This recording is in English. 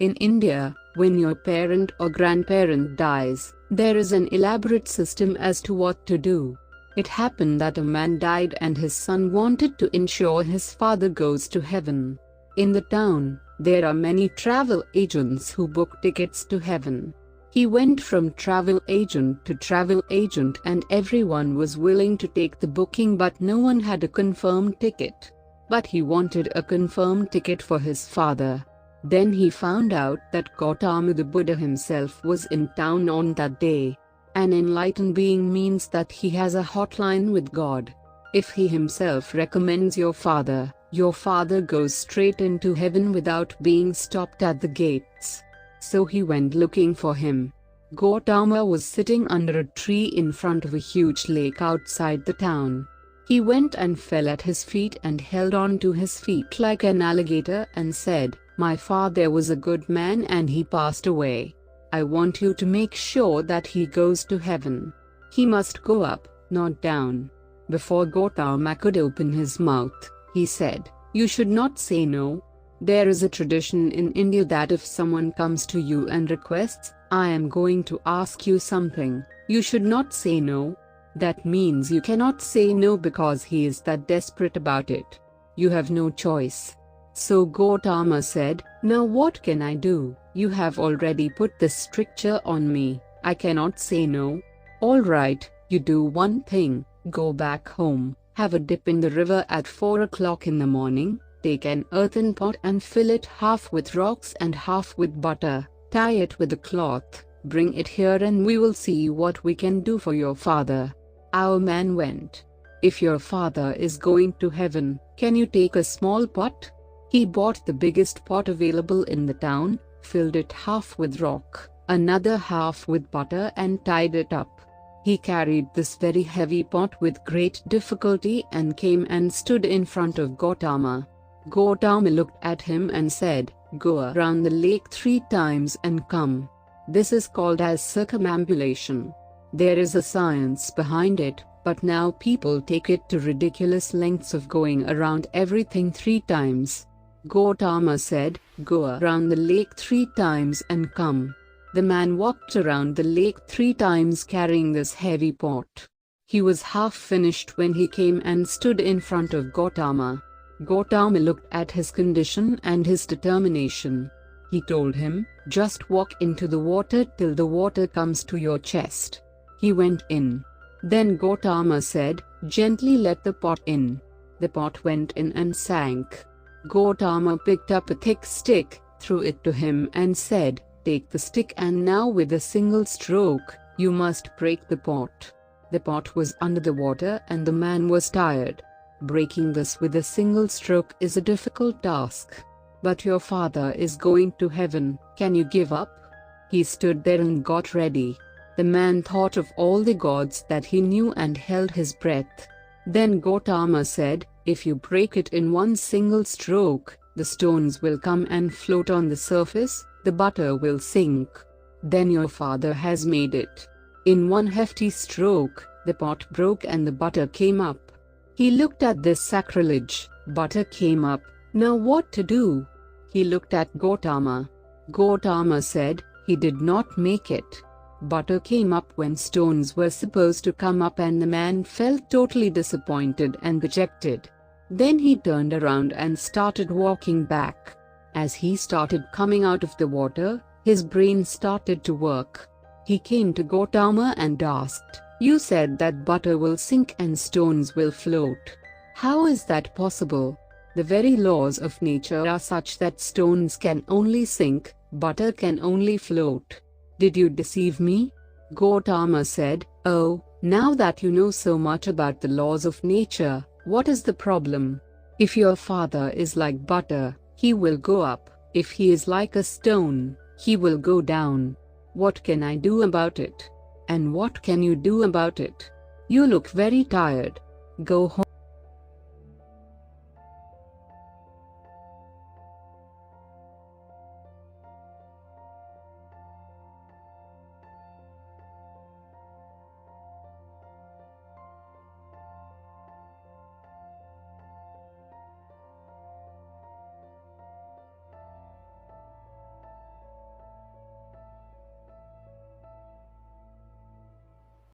In India, when your parent or grandparent dies, there is an elaborate system as to what to do. It happened that a man died and his son wanted to ensure his father goes to heaven. In the town, there are many travel agents who book tickets to heaven. He went from travel agent to travel agent and everyone was willing to take the booking, but no one had a confirmed ticket. But he wanted a confirmed ticket for his father. Then he found out that Gautama the Buddha himself was in town on that day. An enlightened being means that he has a hotline with God. If he himself recommends your father goes straight into heaven without being stopped at the gates. So he went looking for him. Gautama was sitting under a tree in front of a huge lake outside the town. He went and fell at his feet and held on to his feet like an alligator and said, "My father was a good man and he passed away. I want you to make sure that he goes to heaven. He must go up, not down." Before Gautama could open his mouth, he said, "You should not say no. There is a tradition in India that if someone comes to you and requests, 'I am going to ask you something,' you should not say no. That means you cannot say no because he is that desperate about it. You have no choice." So Gautama said, "Now what can I do? You have already put this stricture on me. I cannot say no." "All right, you do one thing. Go back home, have a dip in the river at 4 o'clock in the morning, take an earthen pot and fill it half with rocks and half with butter, tie it with a cloth, bring it here and we will see what we can do for your father." Our man went. "If your father is going to heaven, can you take a small pot?" He bought the biggest pot available in the town, filled it half with rock, another half with butter and tied it up. He carried this very heavy pot with great difficulty and came and stood in front of Gautama. Gautama looked at him and said, "Go around the lake 3 times and come." This is called as circumambulation. There is a science behind it, but now people take it to ridiculous lengths of going around everything 3 times. Gautama said, "Go around the lake 3 times and come." The man walked around the lake 3 times carrying this heavy pot. He was half finished when he came and stood in front of Gautama. Gautama looked at his condition and his determination. He told him, "Just walk into the water till the water comes to your chest." He went in. Then Gautama said, "Gently let the pot in." The pot went in and sank. Gautama picked up a thick stick, threw it to him and said, "Take the stick and now with a single stroke, you must break the pot." The pot was under the water and the man was tired. Breaking this with a single stroke is a difficult task. "But your father is going to heaven, can you give up?" He stood there and got ready. The man thought of all the gods that he knew and held his breath. Then Gautama said, "If you break it in one single stroke, the stones will come and float on the surface, the butter will sink. Then your father has made it." In one hefty stroke, the pot broke and the butter came up. He looked at this sacrilege. Butter came up. Now what to do? He looked at Gautama. Gautama said, "He did not make it." Butter came up when stones were supposed to come up and the man felt totally disappointed and dejected. Then he turned around and started walking back. As he started coming out of the water, his brain started to work. He came to Gautama and asked, "You said that butter will sink and stones will float. How is that possible? The very laws of nature are such that stones can only sink, butter can only float. Did you deceive me?" Gautama said, "Oh, now that you know so much about the laws of nature, what is the problem? If your father is like butter, he will go up. If he is like a stone, he will go down. What can I do about it? And what can you do about it? You look very tired. Go home."